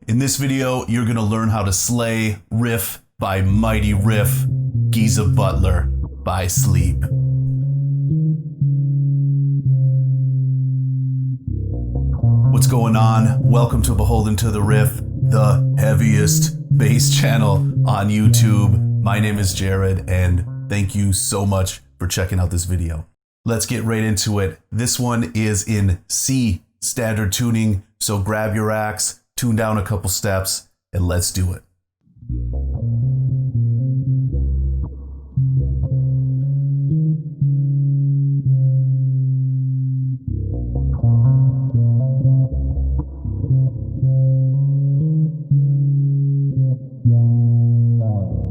In this video, you're going to learn how to slay Riff by Mighty Riff, Giza Butler by Sleep. What's going on? Welcome to Beholden to the Riff, the heaviest bass channel on YouTube. My name is Jered, and thank you so much for checking out this video. Let's get right into it. This one is in C standard tuning, so grab your axe, tune down a couple steps, and let's do it.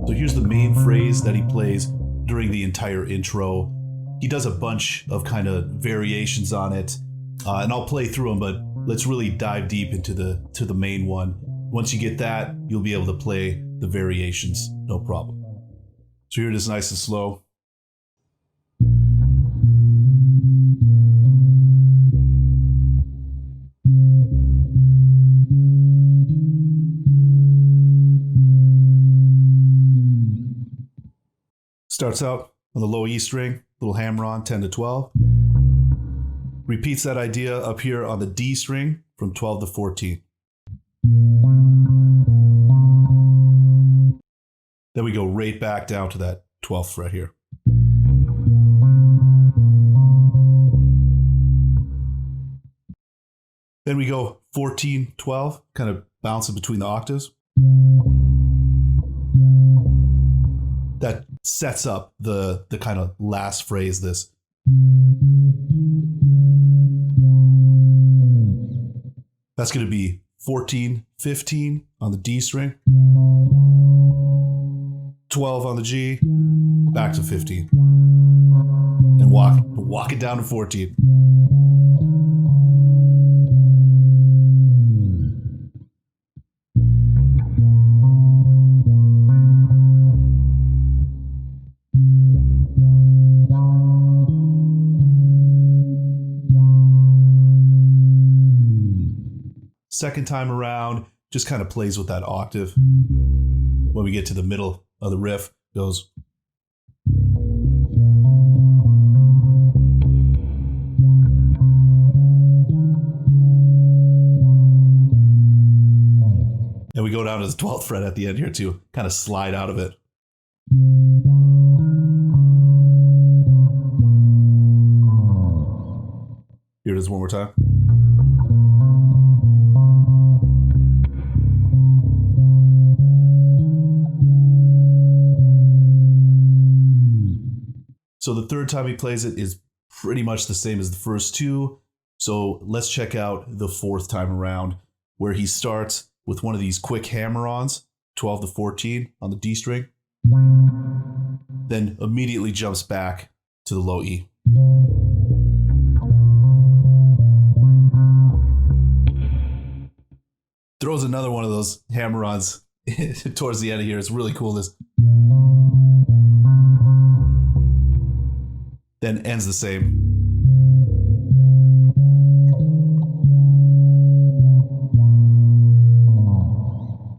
So here's the main phrase that he plays during the entire intro. He does a bunch of kind of variations on it, and I'll play through them, but let's really dive deep into the main one. Once you get that, you'll be able to play the variations, no problem. So here it is, nice and slow. Starts out on the low E string, little hammer on, 10 to 12. Repeats that idea up here on the D string from 12 to 14. Then we go right back down to that 12th fret here. Then we go 14, 12, kind of bouncing between the octaves. That sets up the kind of last phrase, this. That's going to be 14, 15 on the D string, 12 on the G, back to 15, and walk it down to 14. Second time around, just kind of plays with that octave. When we get to the middle of the riff, goes. And we go down to the 12th fret at the end here to kind of slide out of it. Here it is one more time. So the third time he plays it is pretty much the same as the first two. So let's check out the fourth time around, where he starts with one of these quick hammer-ons, 12 to 14 on the D string, then immediately jumps back to the low E. Throws another one of those hammer-ons towards the end of here. It's really cool. This. Then ends the same.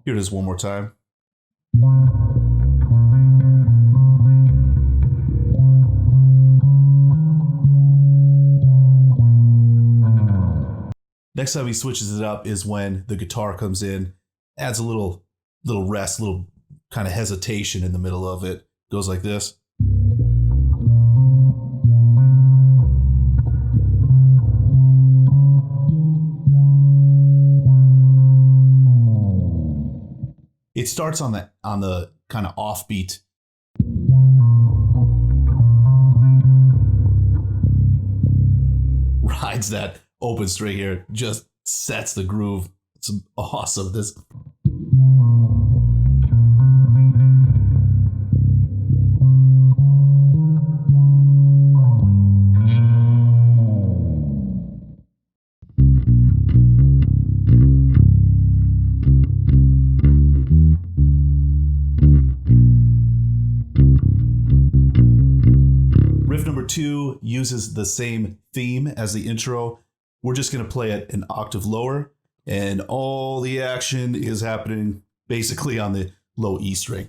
Here it is one more time. Next time he switches it up is when the guitar comes in, adds a little rest, little kind of hesitation in the middle of it. Goes like this. It starts on the kind of offbeat. Rides that open string here, just sets the groove. It's awesome. This. Riff number two uses the same theme as the intro. We're just going to play it an octave lower. and all the action is happening basically on the low E string.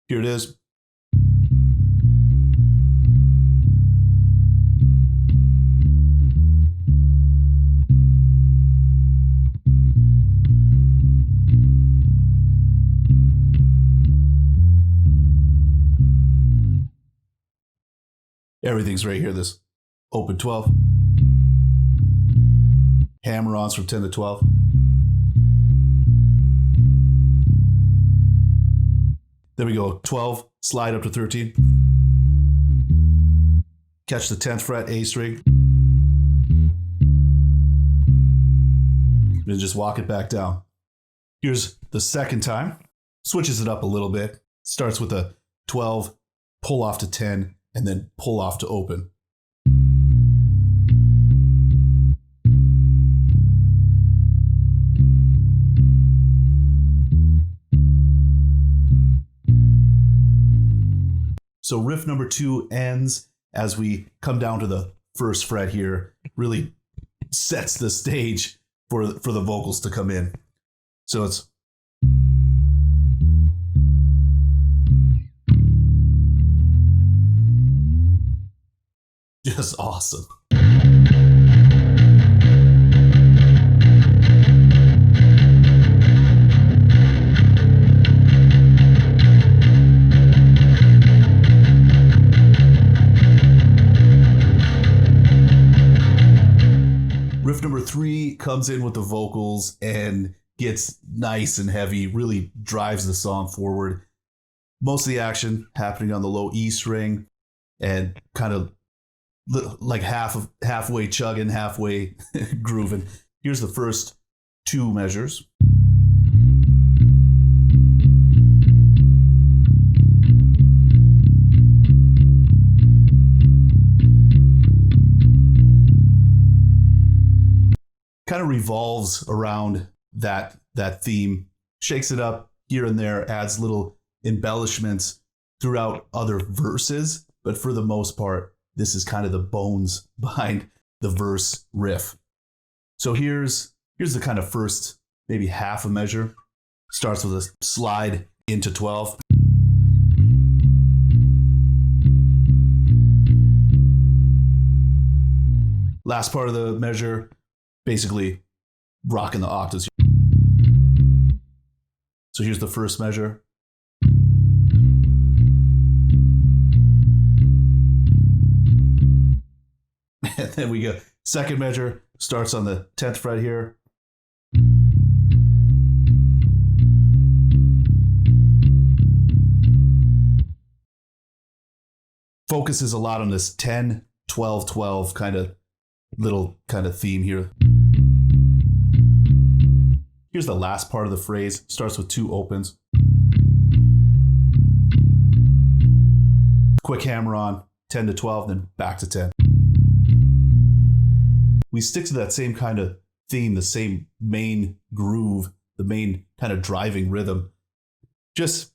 Here it is. Everything's right here. This open 12. Hammer-ons from 10 to 12. There we go. 12, slide up to 13. Catch the 10th fret, A string. And just walk it back down. Here's the second time. Switches it up a little bit. Starts with a 12, pull off to 10, and then pull off to open. So riff number 2 ends as we come down to the first fret here. Really sets the stage for the vocals to come in. So it's just awesome. Riff number 3 comes in with the vocals and gets nice and heavy, really drives the song forward. Most of the action happening on the low E string and kind of like halfway chugging, halfway grooving. Here's the first 2 measures. Kind of revolves around that theme, shakes it up here and there, adds little embellishments throughout other verses, but for the most part, this is kind of the bones behind the verse riff. So here's the kind of first maybe half a measure. Starts with a slide into 12. Last part of the measure, basically rocking the octaves. So here's the first measure. And then we go, second measure starts on the 10th fret here. Focuses a lot on this 10, 12, 12 kind of theme here. Here's the last part of the phrase. Starts with 2 opens. Quick hammer on, 10 to 12, then back to 10. We stick to that same kind of theme, the same main groove, the main kind of driving rhythm. Just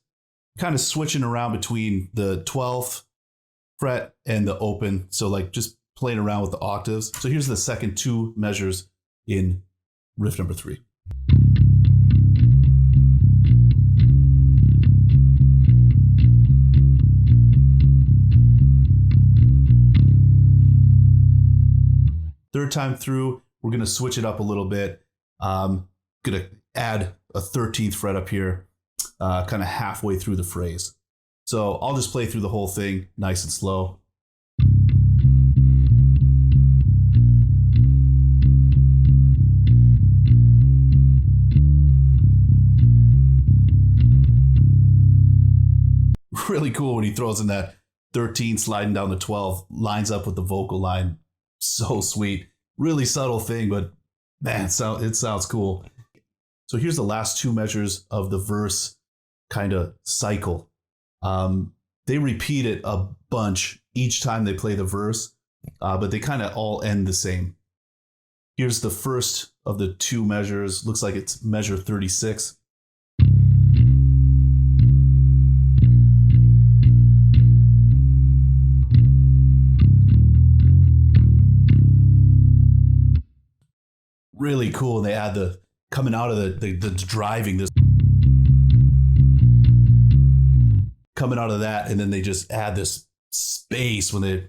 kind of switching around between the 12th fret and the open. So like just playing around with the octaves. So here's the second 2 measures in riff number 3. Third time through, we're going to switch it up a little bit. Going to add a 13th fret up here, kind of halfway through the phrase. So I'll just play through the whole thing nice and slow. Really cool when he throws in that 13 sliding down to 12, lines up with the vocal line. So sweet. Really subtle thing, but man, it sounds cool. So here's the last 2 measures of the verse kind of cycle. They repeat it a bunch each time they play the verse, but they kind of all end the same. Here's the first of the 2 measures. Looks like it's measure 36. Really cool. And they add the coming out of the driving, this coming out of that, and then they just add this space when they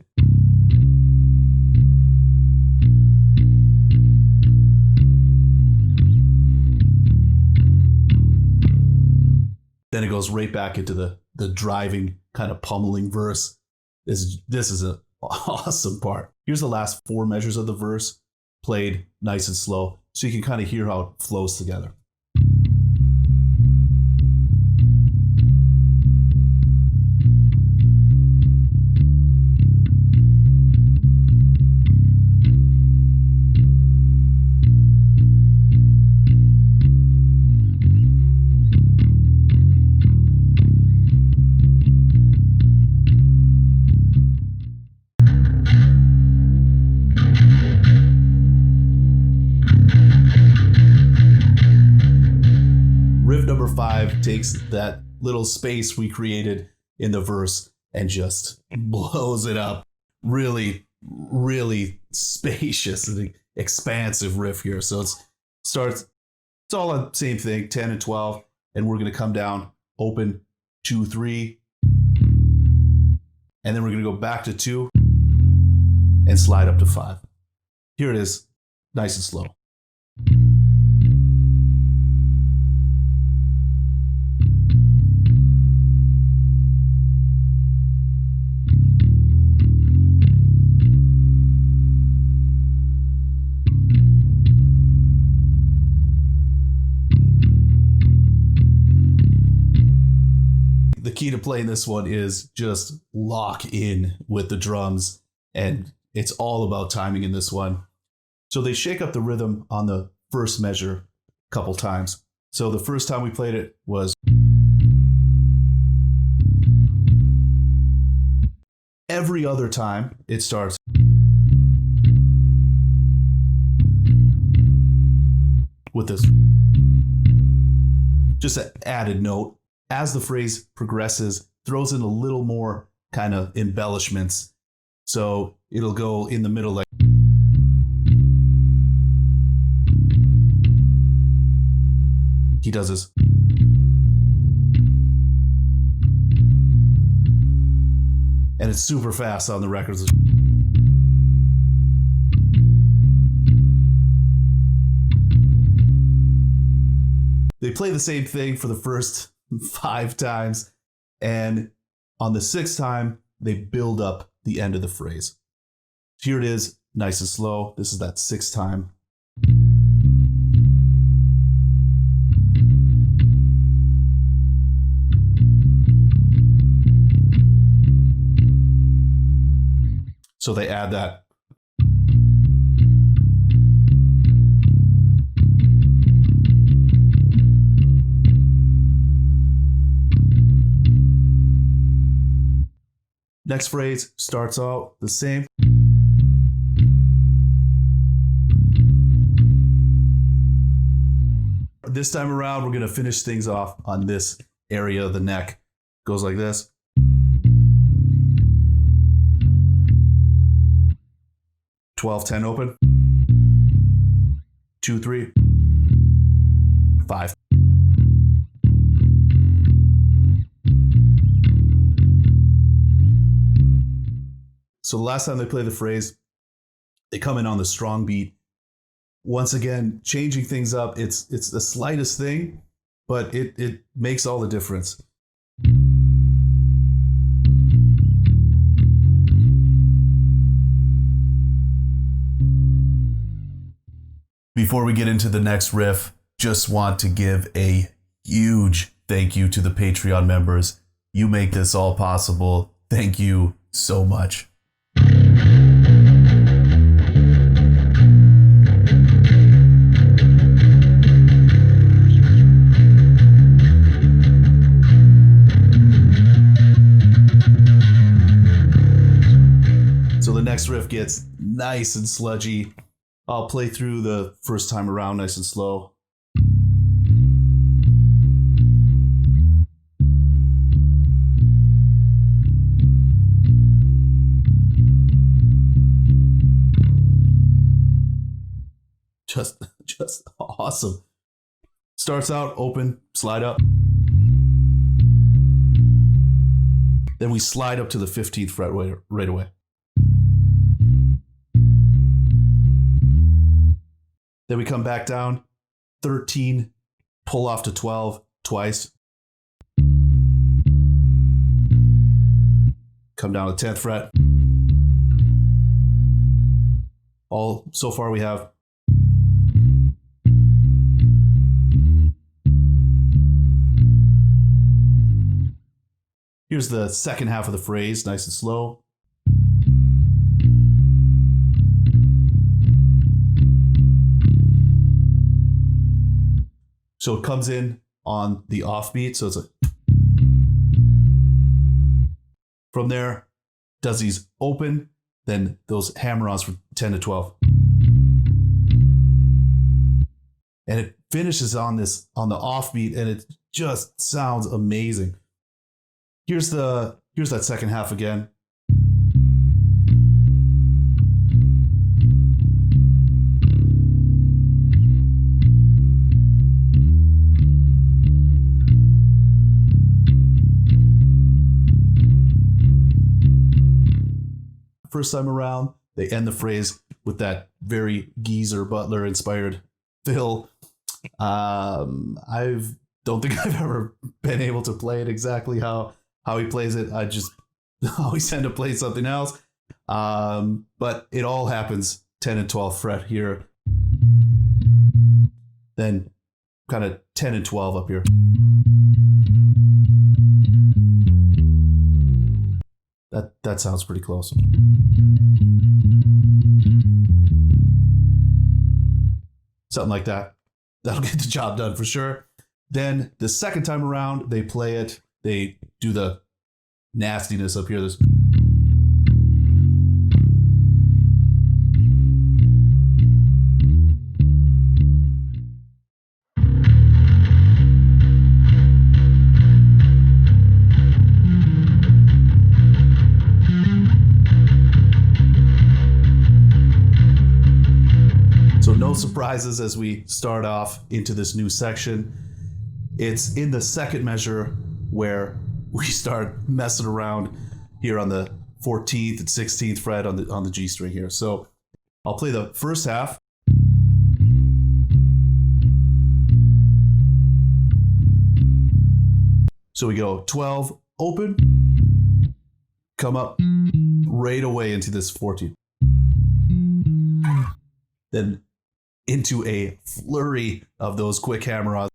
then it goes right back into the driving kind of pummeling verse. This is an awesome part. Here's the last 4 measures of the verse played nice and slow, so you can kind of hear how it flows together. Riff number 5 takes that little space we created in the verse and just blows it up. Really, really spacious and expansive riff here. So it's all the same thing, 10 and 12, and we're going to come down, open 2, 3, and then we're going to go back to 2 and slide up to 5. Here it is, nice and slow. The key to playing this one is just lock in with the drums, and it's all about timing in this one. So they shake up the rhythm on the first measure a couple times. So the first time we played it was every other time it starts with this, just an added note. As the phrase progresses, throws in a little more kind of embellishments. So it'll go in the middle like he does this. And it's super fast on the records. They play the same thing for the first 5 times, and on the 6th time they build up the end of the phrase. Here it is, nice and slow. This is that 6th time. So they add that. Next phrase starts out the same. This time around, we're going to finish things off on this area of the neck. Goes like this. Twelve, 10 open. 2, 3, 5. So the last time they play the phrase, they come in on the strong beat. Once again, changing things up. It's the slightest thing, but it makes all the difference. Before we get into the next riff, just want to give a huge thank you to the Patreon members. You make this all possible. Thank you so much. So the next riff gets nice and sludgy. I'll play through the first time around nice and slow. Just awesome. starts out open, slide up. Then we slide up to the 15th fret right away. Then we come back down, 13, pull off to 12 twice. Come down to 10th fret. All so far we have. Here's the second half of the phrase, nice and slow. So it comes in on the offbeat, so it's a. From there, does these open, then those hammer-ons from 10 to 12. And it finishes on the offbeat, and it just sounds amazing. Here's that second half again. First time around, they end the phrase with that very Giza Butler inspired fill. I don't think I've ever been able to play it exactly how he plays it. I just always tend to play something else. But it all happens 10 and 12th fret here. Then kind of 10 and 12 up here. That sounds pretty close. Something like that. That'll get the job done for sure. Then the second time around, they play it. They do the nastiness up here. This. No surprises as we start off into this new section. It's in the second measure where we start messing around here on the 14th and 16th fret on the G string here. So I'll play the first half. So we go 12 open, come up right away into this 14. Then into a flurry of those quick hammer-ons.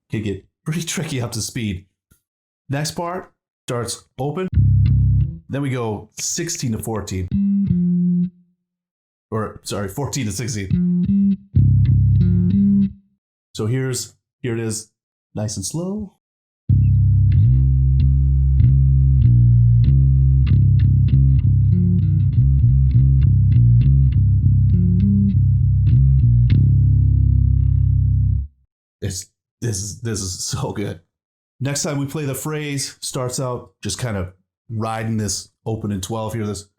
Can get pretty tricky up to speed. Next part starts open. Then we go 16 to 14. Or sorry, 14 to 16. So here it is, nice and slow. This is so good. Next time we play the phrase, starts out just kind of riding this open in 12 here. This.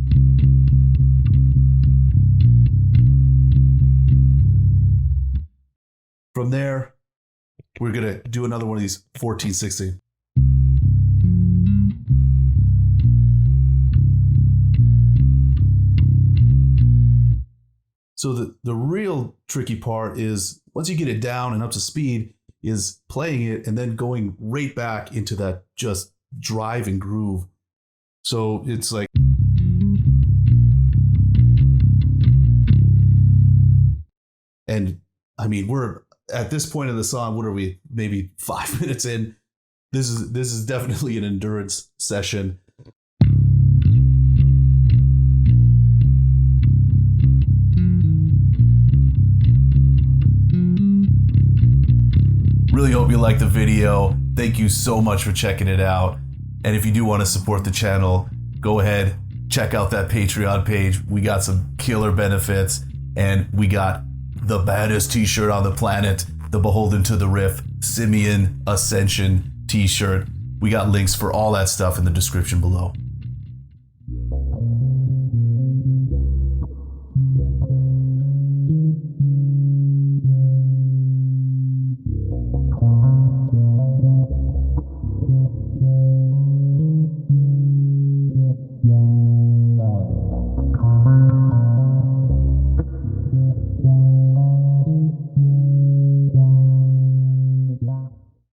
From there, we're gonna do another one of these 14, 16. So the real tricky part is once you get it down and up to speed is playing it and then going right back into that just driving groove. So it's like. And I mean, we're at this point of the song, what are we? Maybe 5 minutes in. This is definitely an endurance session. Really hope you liked the video. Thank you so much for checking it out. And if you do want to support the channel, go ahead, check out that Patreon page. We got some killer benefits, and we got the baddest t-shirt on the planet, the Beholden to the Riff Simian Ascension t-shirt. We got links for all that stuff in the description below.